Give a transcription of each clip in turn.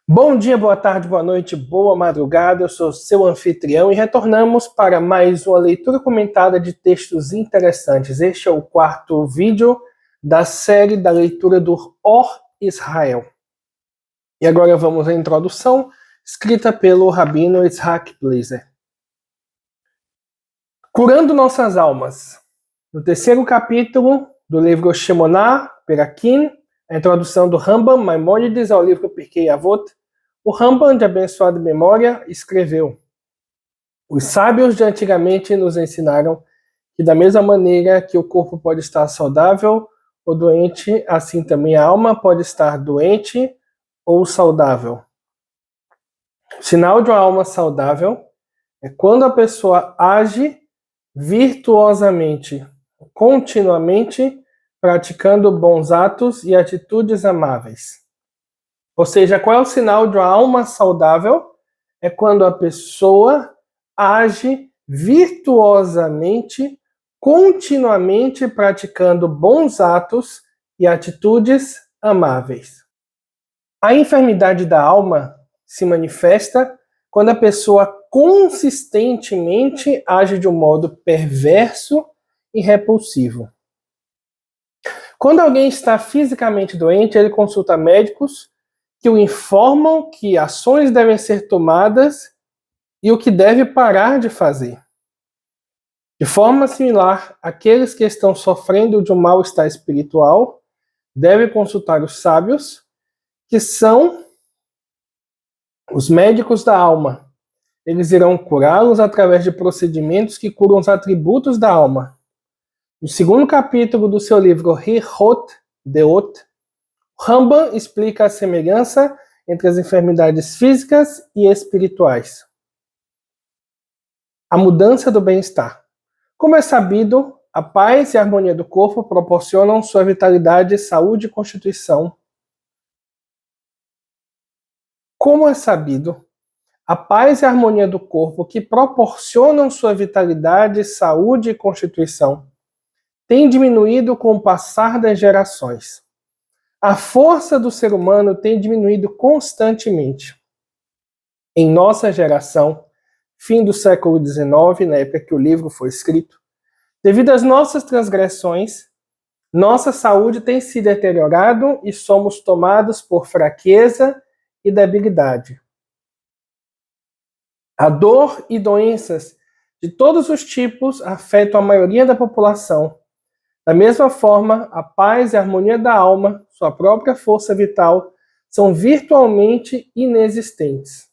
Bom dia, boa tarde, boa noite, boa madrugada. Eu sou seu anfitrião e retornamos para mais uma leitura comentada de textos interessantes. Este é o quarto vídeo da série da leitura do Or Israel. E agora vamos à introdução, escrita pelo Rabino Yitzhak Blazer. Curando nossas almas. No terceiro capítulo do livro Shemonah Perakim, a introdução do Rambam Maimônides ao livro Pirkei Avot, o Rambam, de abençoada memória, escreveu: os sábios de antigamente nos ensinaram que da mesma maneira que o corpo pode estar saudável ou doente, assim também a alma pode estar doente ou saudável. O sinal de uma alma saudável é quando a pessoa age virtuosamente, continuamente, praticando bons atos e atitudes amáveis. Ou seja, qual é o sinal de uma alma saudável? É quando a pessoa age virtuosamente, continuamente praticando bons atos e atitudes amáveis. A enfermidade da alma se manifesta quando a pessoa consistentemente age de um modo perverso e repulsivo. Quando alguém está fisicamente doente, ele consulta médicos que o informam que ações devem ser tomadas e o que deve parar de fazer. De forma similar, aqueles que estão sofrendo de um mal-estar espiritual devem consultar os sábios, que são os médicos da alma. Eles irão curá-los através de procedimentos que curam os atributos da alma. No segundo capítulo do seu livro Hilchot Deot, Rambam explica a semelhança entre as enfermidades físicas e espirituais. A mudança do bem-estar. Como é sabido, a paz e a harmonia do corpo proporcionam sua vitalidade, saúde e constituição. Como é sabido, a paz e a harmonia do corpo que proporcionam sua vitalidade, saúde e constituição têm diminuído com o passar das gerações. A força do ser humano tem diminuído constantemente. Em nossa geração, fim do século XIX, na época que o livro foi escrito, devido às nossas transgressões, nossa saúde tem se deteriorado e somos tomados por fraqueza e debilidade. A dor e doenças de todos os tipos afetam a maioria da população. Da mesma forma, a paz e a harmonia da alma, sua própria força vital, são virtualmente inexistentes.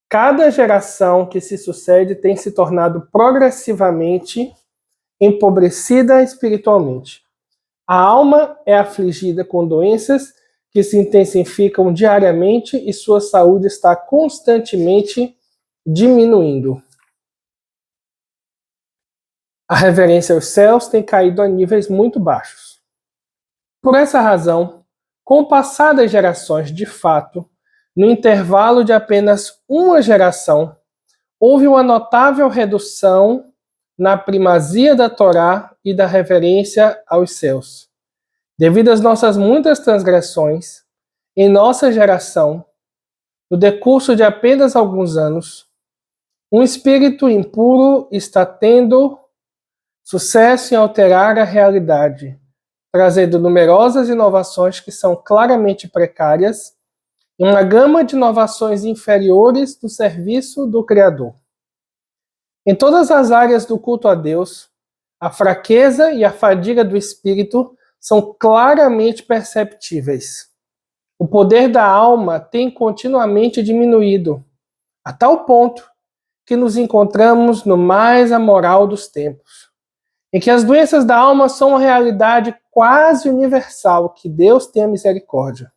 Cada geração que se sucede tem se tornado progressivamente empobrecida espiritualmente. A alma é afligida com doenças que se intensificam diariamente e sua saúde está constantemente diminuindo. A reverência aos céus tem caído a níveis muito baixos. Por essa razão, com o passar das gerações, de fato, no intervalo de apenas uma geração, houve uma notável redução na primazia da Torá e da reverência aos céus. Devido às nossas muitas transgressões, em nossa geração, no decurso de apenas alguns anos, um espírito impuro está tendo sucesso em alterar a realidade, trazendo numerosas inovações que são claramente precárias e uma gama de inovações inferiores do serviço do Criador. Em todas as áreas do culto a Deus, a fraqueza e a fadiga do espírito são claramente perceptíveis. O poder da alma tem continuamente diminuído, a tal ponto que nos encontramos no mais amoral dos tempos, em que as doenças da alma são uma realidade quase universal, que Deus tenha misericórdia.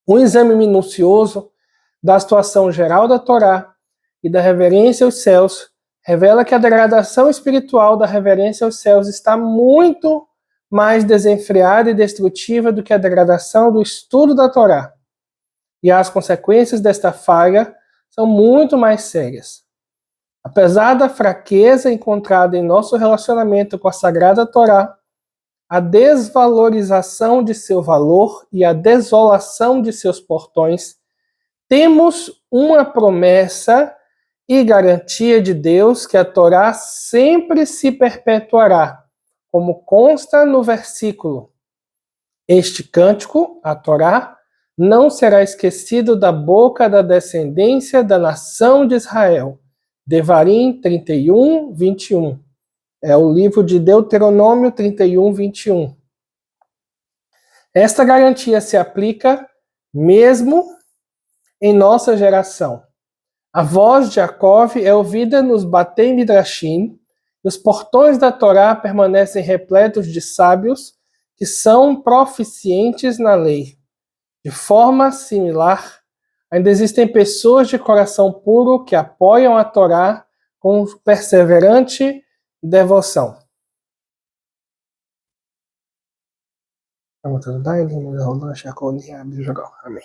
Um exame minucioso da situação geral da Torá e da reverência aos céus revela que a degradação espiritual da reverência aos céus está muito mais desenfreada e destrutiva do que a degradação do estudo da Torá. E as consequências desta falha são muito mais sérias. Apesar da fraqueza encontrada em nosso relacionamento com a Sagrada Torá, a desvalorização de seu valor e a desolação de seus portões temos uma promessa e garantia de Deus que a Torá sempre se perpetuará, como consta no versículo. Este cântico, a Torá, não será esquecido da boca da descendência da nação de Israel. Devarim 31, 21. É o livro de Deuteronômio 31, 21. Esta garantia se aplica mesmo em nossa geração. A voz de Jacó é ouvida nos Batei Midrashim, e os portões da Torá permanecem repletos de sábios que são proficientes na lei. De forma similar, ainda existem pessoas de coração puro que apoiam a Torá com perseverante devoção. Amém.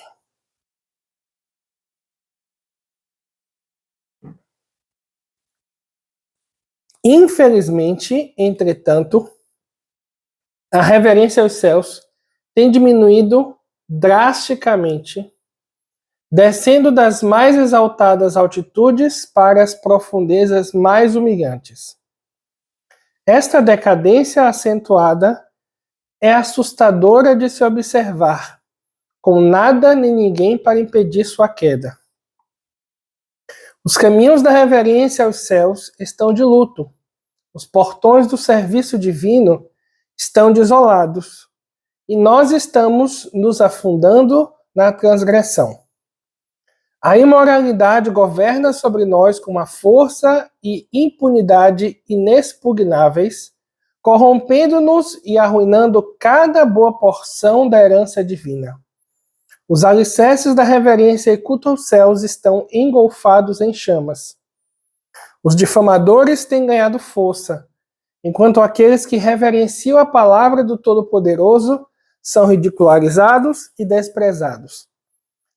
Infelizmente, entretanto, a reverência aos céus tem diminuído drasticamente, descendo das mais exaltadas altitudes para as profundezas mais humilhantes. Esta decadência acentuada é assustadora de se observar, com nada nem ninguém para impedir sua queda. Os caminhos da reverência aos céus estão de luto. Os portões do serviço divino estão desolados. E nós estamos nos afundando na transgressão. A imoralidade governa sobre nós com uma força e impunidade inexpugnáveis, corrompendo-nos e arruinando cada boa porção da herança divina. Os alicerces da reverência e culto aos céus estão engolfados em chamas. Os difamadores têm ganhado força, enquanto aqueles que reverenciam a palavra do Todo-Poderoso são ridicularizados e desprezados.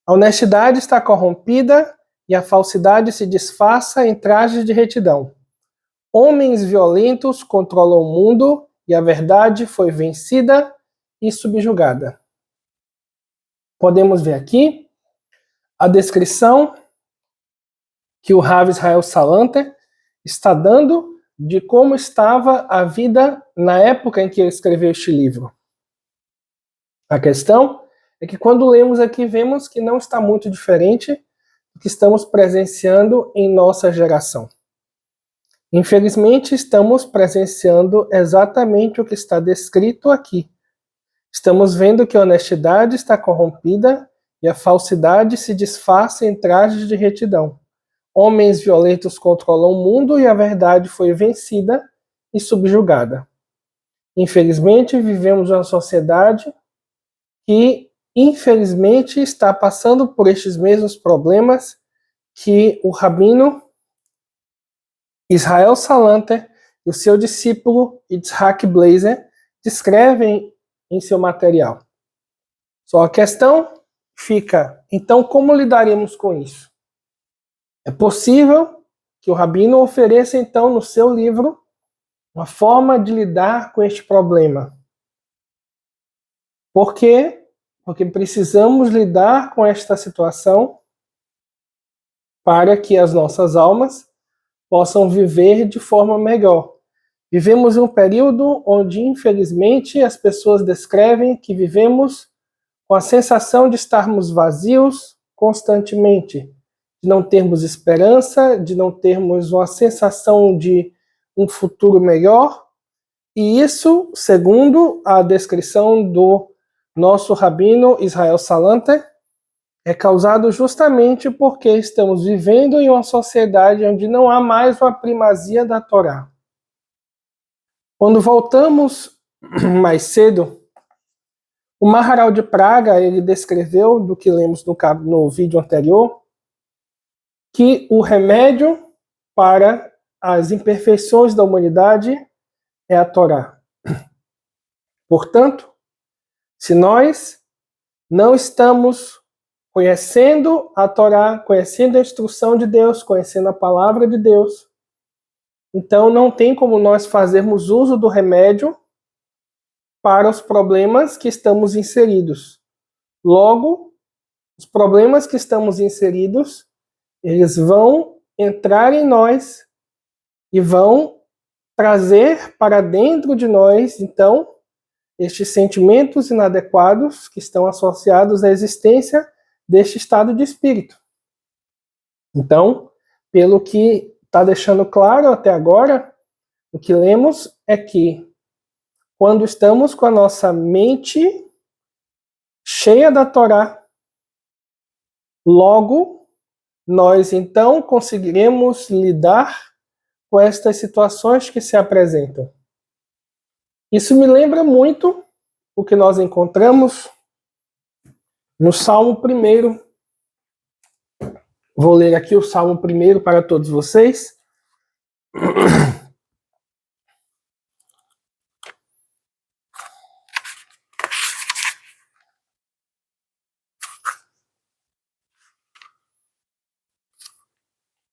A honestidade está corrompida e a falsidade se disfarça em trajes de retidão. Homens violentos controlam o mundo e a verdade foi vencida e subjugada. Podemos ver aqui a descrição que o Rav Israel Salanter está dando de como estava a vida na época em que ele escreveu este livro. A questão é que quando lemos aqui, vemos que não está muito diferente do que estamos presenciando em nossa geração. Infelizmente, estamos presenciando exatamente o que está descrito aqui. Estamos vendo que a honestidade está corrompida e a falsidade se disfarça em trajes de retidão. Homens violentos controlam o mundo e a verdade foi vencida e subjugada. Infelizmente, vivemos uma sociedade que, infelizmente, está passando por estes mesmos problemas que o rabino Israel Salanter e o seu discípulo Yitzhak Blazer descrevem em seu material. Só a questão fica, então, como lidaremos com isso? É possível que o rabino ofereça, então, no seu livro, uma forma de lidar com este problema. Por quê? Porque precisamos lidar com esta situação para que as nossas almas possam viver de forma melhor. Vivemos um período onde, infelizmente, as pessoas descrevem que vivemos com a sensação de estarmos vazios constantemente, de não termos esperança, de não termos uma sensação de um futuro melhor. E isso, segundo a descrição do nosso rabino Israel Salanter, é causado justamente porque estamos vivendo em uma sociedade onde não há mais uma primazia da Torá. Quando voltamos mais cedo, o Maharal de Praga, ele descreveu, do que lemos no vídeo anterior, que o remédio para as imperfeições da humanidade é a Torá. Portanto, se nós não estamos conhecendo a Torá, conhecendo a instrução de Deus, conhecendo a palavra de Deus, então não tem como nós fazermos uso do remédio para os problemas que estamos inseridos. Logo, os problemas que estamos inseridos, eles vão entrar em nós e vão trazer para dentro de nós, então, estes sentimentos inadequados que estão associados à existência deste estado de espírito. Então, pelo que está deixando claro até agora, o que lemos é que quando estamos com a nossa mente cheia da Torá, logo nós então conseguiremos lidar com estas situações que se apresentam. Isso me lembra muito o que nós encontramos no Salmo 1. Vou ler aqui o Salmo 1 para todos vocês.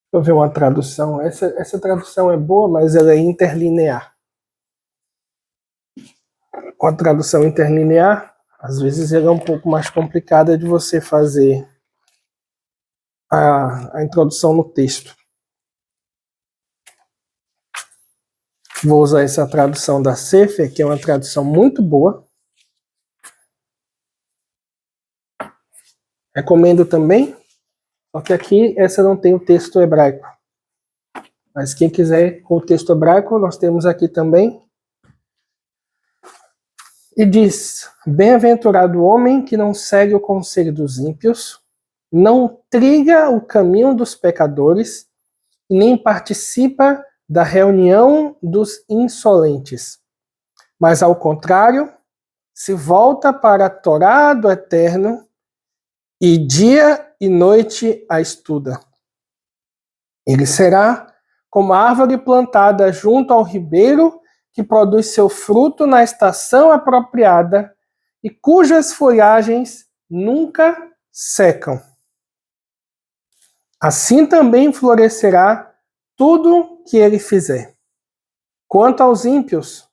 Deixa eu ver uma tradução. Essa tradução é boa, mas ela é interlinear. Com a tradução interlinear, às vezes ela é um pouco mais complicada de você fazer a introdução no texto. Vou usar essa tradução da Sefer, que é uma tradução muito boa. Recomendo também, só que aqui essa não tem o texto hebraico. Mas quem quiser com o texto hebraico, nós temos aqui também. E diz: bem-aventurado o homem que não segue o conselho dos ímpios, não trilha o caminho dos pecadores, e nem participa da reunião dos insolentes. Mas, ao contrário, se volta para a Torá do Eterno, e dia e noite a estuda. Ele será como a árvore plantada junto ao ribeiro, que produz seu fruto na estação apropriada e cujas folhagens nunca secam. Assim também florescerá tudo que ele fizer. Quanto aos ímpios,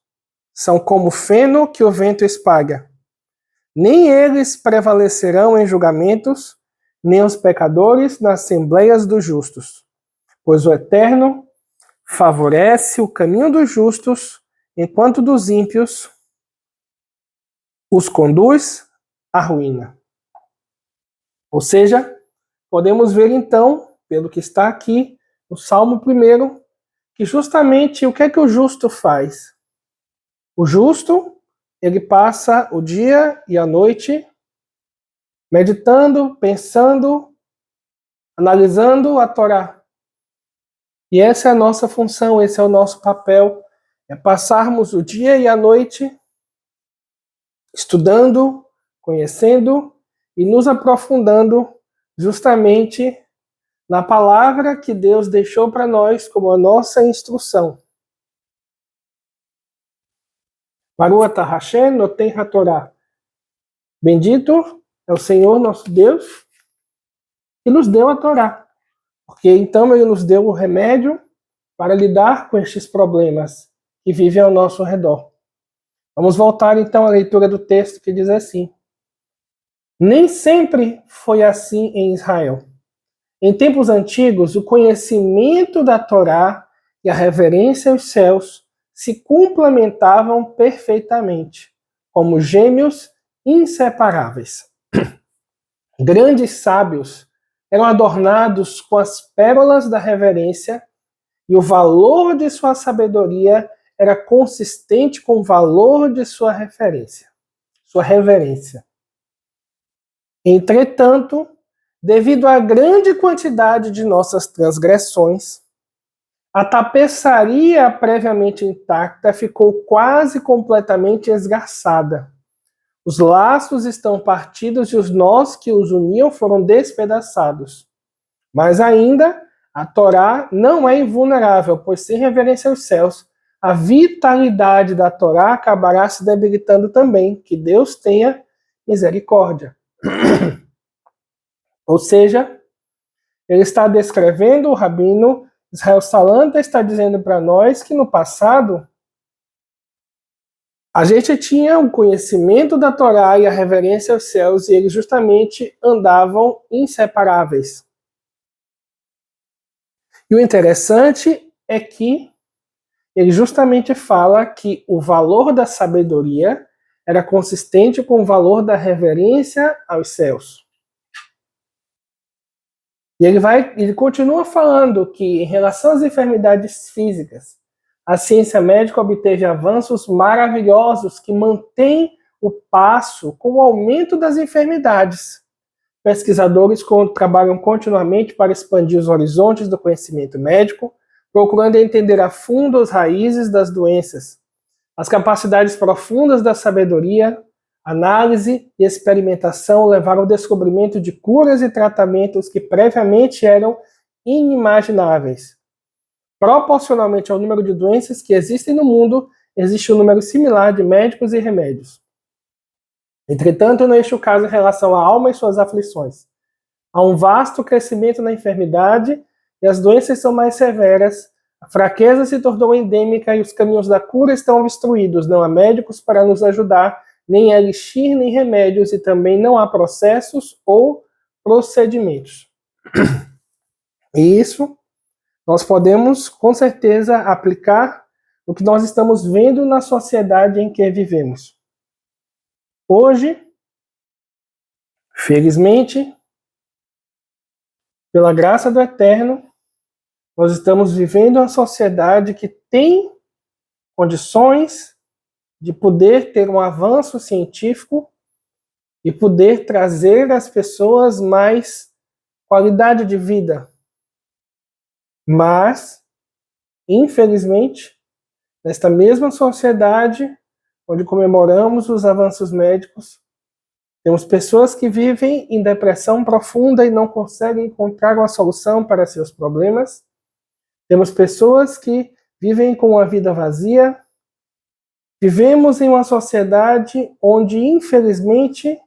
são como feno que o vento espalha. Nem eles prevalecerão em julgamentos, nem os pecadores nas assembleias dos justos. Pois o Eterno favorece o caminho dos justos, enquanto dos ímpios os conduz à ruína. Ou seja, podemos ver então, pelo que está aqui no Salmo 1, que justamente o que é que o justo faz? O justo, ele passa o dia e a noite meditando, pensando, analisando a Torá. E essa é a nossa função, esse é o nosso papel, é passarmos o dia e a noite estudando, conhecendo e nos aprofundando justamente na palavra que Deus deixou para nós como a nossa instrução. Baruch atah Hashem noten haTorá. Bendito é o Senhor nosso Deus que nos deu a Torá. Porque então ele nos deu o remédio para lidar com estes problemas que vivem ao nosso redor. Vamos voltar então à leitura do texto que diz assim: nem sempre foi assim em Israel. Em tempos antigos, o conhecimento da Torá e a reverência aos céus se complementavam perfeitamente, como gêmeos inseparáveis. Grandes sábios eram adornados com as pérolas da reverência, e o valor de sua sabedoria era consistente com o valor de sua reverência. Entretanto, devido à grande quantidade de nossas transgressões, a tapeçaria previamente intacta ficou quase completamente esgarçada. Os laços estão partidos e os nós que os uniam foram despedaçados. Mas ainda, a Torá não é invulnerável, pois sem reverência aos céus, a vitalidade da Torá acabará se debilitando também. Que Deus tenha misericórdia. Ou seja, ele está descrevendo, o rabino Israel Salanta está dizendo para nós que no passado A gente tinha o conhecimento da Torá e a reverência aos céus, e eles justamente andavam inseparáveis. E o interessante é que ele justamente fala que o valor da sabedoria era consistente com o valor da reverência aos céus. E ele continua falando que, em relação às enfermidades físicas, a ciência médica obteve avanços maravilhosos que mantêm o passo com o aumento das enfermidades. Pesquisadores trabalham continuamente para expandir os horizontes do conhecimento médico, procurando entender a fundo as raízes das doenças, as capacidades profundas da sabedoria, análise e experimentação levaram ao descobrimento de curas e tratamentos que previamente eram inimagináveis. Proporcionalmente ao número de doenças que existem no mundo, existe um número similar de médicos e remédios. Entretanto, não é este o caso em relação à alma e suas aflições. Há um vasto crescimento na enfermidade e as doenças são mais severas, a fraqueza se tornou endêmica e os caminhos da cura estão obstruídos. Não há médicos para nos ajudar, nem elixir, nem remédios, e também não há processos ou procedimentos. E isso nós podemos, com certeza, aplicar no que nós estamos vendo na sociedade em que vivemos. Hoje, felizmente, pela graça do Eterno, nós estamos vivendo uma sociedade que tem condições de poder ter um avanço científico e poder trazer às pessoas mais qualidade de vida. Mas, infelizmente, nesta mesma sociedade, onde comemoramos os avanços médicos, temos pessoas que vivem em depressão profunda e não conseguem encontrar uma solução para seus problemas. Temos pessoas que vivem com uma vida vazia. Vivemos em uma sociedade onde, infelizmente,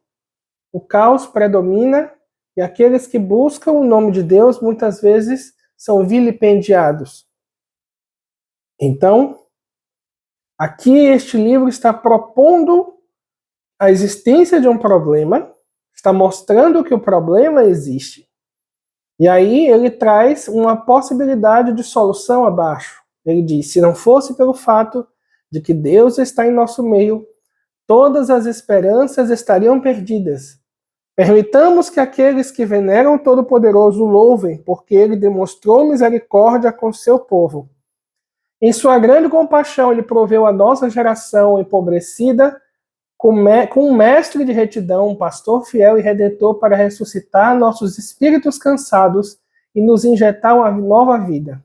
o caos predomina e aqueles que buscam o nome de Deus muitas vezes são vilipendiados. Então, aqui este livro está propondo a existência de um problema, está mostrando que o problema existe. E aí ele traz uma possibilidade de solução abaixo. Ele diz, se não fosse pelo fato de que Deus está em nosso meio, todas as esperanças estariam perdidas. Permitamos que aqueles que veneram o Todo-Poderoso o louvem, porque ele demonstrou misericórdia com seu povo. Em sua grande compaixão, ele proveu a nossa geração empobrecida com um mestre de retidão, um pastor fiel e redentor para ressuscitar nossos espíritos cansados e nos injetar uma nova vida.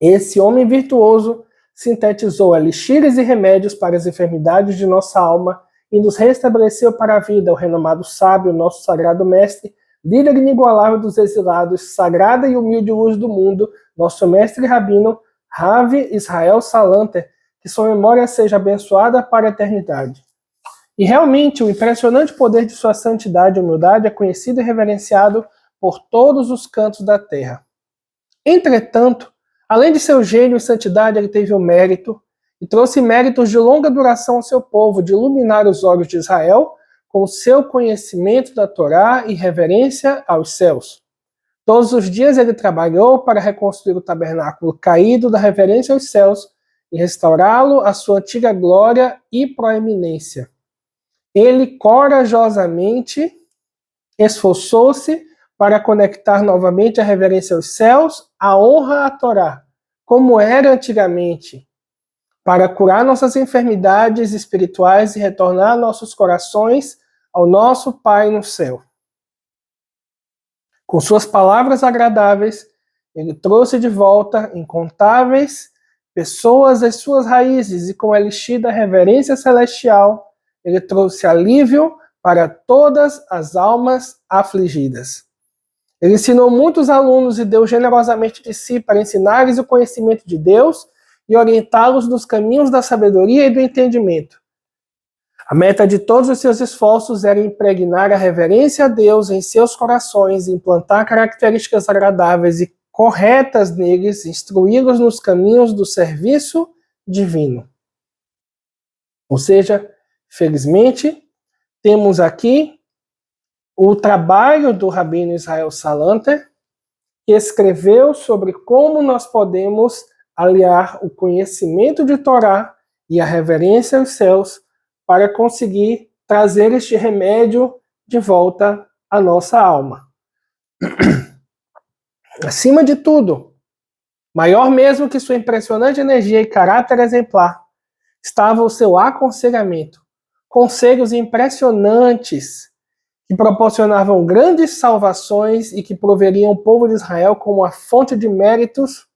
Esse homem virtuoso sintetizou elixires e remédios para as enfermidades de nossa alma e nos restabeleceu para a vida, o renomado sábio, nosso sagrado mestre, líder inigualável dos exilados, sagrada e humilde luz do mundo, nosso mestre rabino, Rav Israel Salanter, que sua memória seja abençoada para a eternidade. E realmente, o impressionante poder de sua santidade e humildade é conhecido e reverenciado por todos os cantos da terra. Entretanto, além de seu gênio e santidade, ele teve o mérito e trouxe méritos de longa duração ao seu povo, de iluminar os olhos de Israel com o seu conhecimento da Torá e reverência aos céus. Todos os dias ele trabalhou para reconstruir o tabernáculo caído da reverência aos céus e restaurá-lo à sua antiga glória e proeminência. Ele corajosamente esforçou-se para conectar novamente a reverência aos céus, a honra à Torá, como era antigamente, para curar nossas enfermidades espirituais e retornar nossos corações ao nosso Pai no céu. Com suas palavras agradáveis, ele trouxe de volta incontáveis pessoas às suas raízes e com a elixir da reverência celestial, ele trouxe alívio para todas as almas afligidas. Ele ensinou muitos alunos e deu generosamente de si para ensinar-lhes o conhecimento de Deus e orientá-los nos caminhos da sabedoria e do entendimento. A meta de todos os seus esforços era impregnar a reverência a Deus em seus corações, implantar características agradáveis e corretas neles, instruí-los nos caminhos do serviço divino. Ou seja, felizmente, temos aqui o trabalho do Rabino Israel Salanter, que escreveu sobre como nós podemos aliar o conhecimento de Torá e a reverência aos céus para conseguir trazer este remédio de volta à nossa alma. Acima de tudo, maior mesmo que sua impressionante energia e caráter exemplar, estava o seu aconselhamento, conselhos impressionantes que proporcionavam grandes salvações e que proveriam o povo de Israel como a fonte de méritos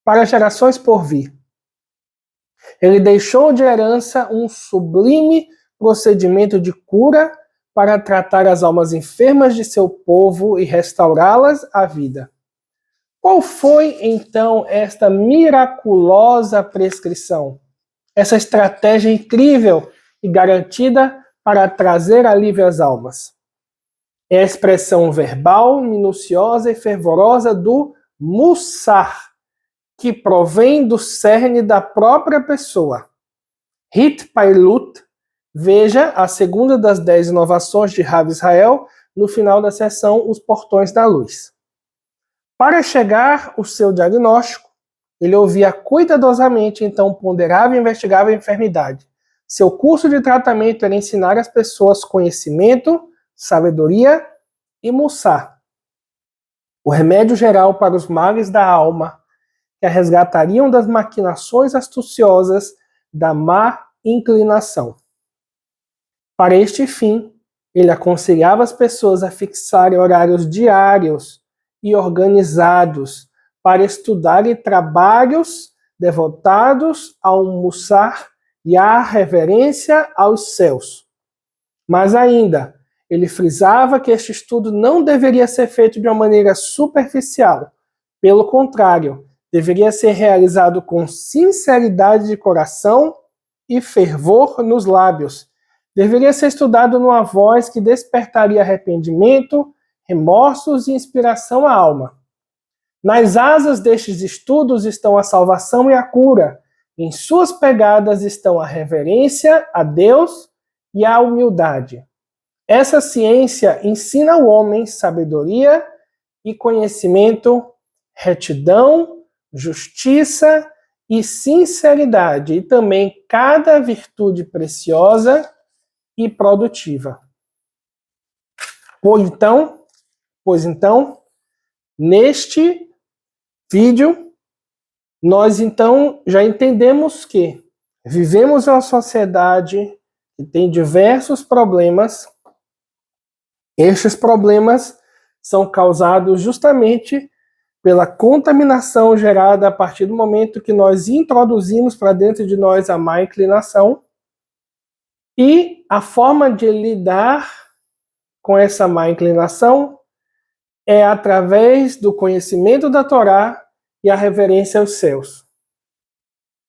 para gerações por vir. Ele deixou de herança um sublime procedimento de cura para tratar as almas enfermas de seu povo e restaurá-las à vida. Qual foi, então, esta miraculosa prescrição? Essa estratégia incrível e garantida para trazer alívio às almas? É a expressão verbal, minuciosa e fervorosa do Mussar, que provém do cerne da própria pessoa. Hitpailut, veja a segunda das 10 inovações de Rav Israel, no final da seção Os Portões da Luz. Para chegar ao seu diagnóstico, ele ouvia cuidadosamente, então ponderava e investigava a enfermidade. Seu curso de tratamento era ensinar às pessoas conhecimento, sabedoria e mussar, o remédio geral para os males da alma, que a resgatariam das maquinações astuciosas da má inclinação. Para este fim, ele aconselhava as pessoas a fixarem horários diários e organizados para estudarem trabalhos devotados ao mussar e à reverência aos céus. Mas ainda, ele frisava que este estudo não deveria ser feito de uma maneira superficial. Pelo contrário, deveria ser realizado com sinceridade de coração e fervor nos lábios. Deveria ser estudado numa voz que despertaria arrependimento, remorsos e inspiração à alma. Nas asas destes estudos estão a salvação e a cura. Em suas pegadas estão a reverência a Deus e a humildade. Essa ciência ensina ao homem sabedoria e conhecimento, retidão, justiça e sinceridade, e também cada virtude preciosa e produtiva. Pois então, neste vídeo, nós então já entendemos que vivemos em uma sociedade que tem diversos problemas. Estes problemas são causados justamente pela contaminação gerada a partir do momento que nós introduzimos para dentro de nós a má inclinação. E a forma de lidar com essa má inclinação é através do conhecimento da Torá e a reverência aos céus.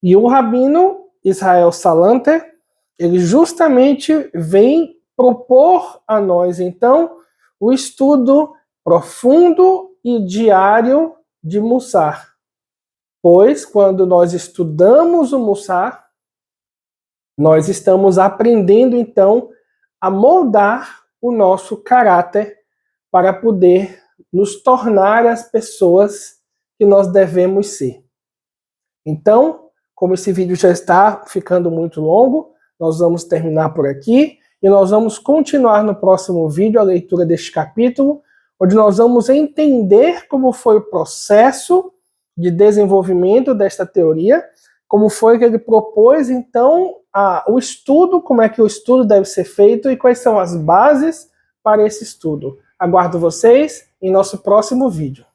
E o Rabino Israel Salanter, ele justamente vem propor a nós, então, o estudo profundo e diário de Mussar. Pois, quando nós estudamos o Mussar, nós estamos aprendendo, então, a moldar o nosso caráter para poder nos tornar as pessoas que nós devemos ser. Então, como esse vídeo já está ficando muito longo, nós vamos terminar por aqui e nós vamos continuar no próximo vídeo a leitura deste capítulo, onde nós vamos entender como foi o processo de desenvolvimento desta teoria, como foi que ele propôs, então, o estudo, como é que o estudo deve ser feito e quais são as bases para esse estudo. Aguardo vocês em nosso próximo vídeo.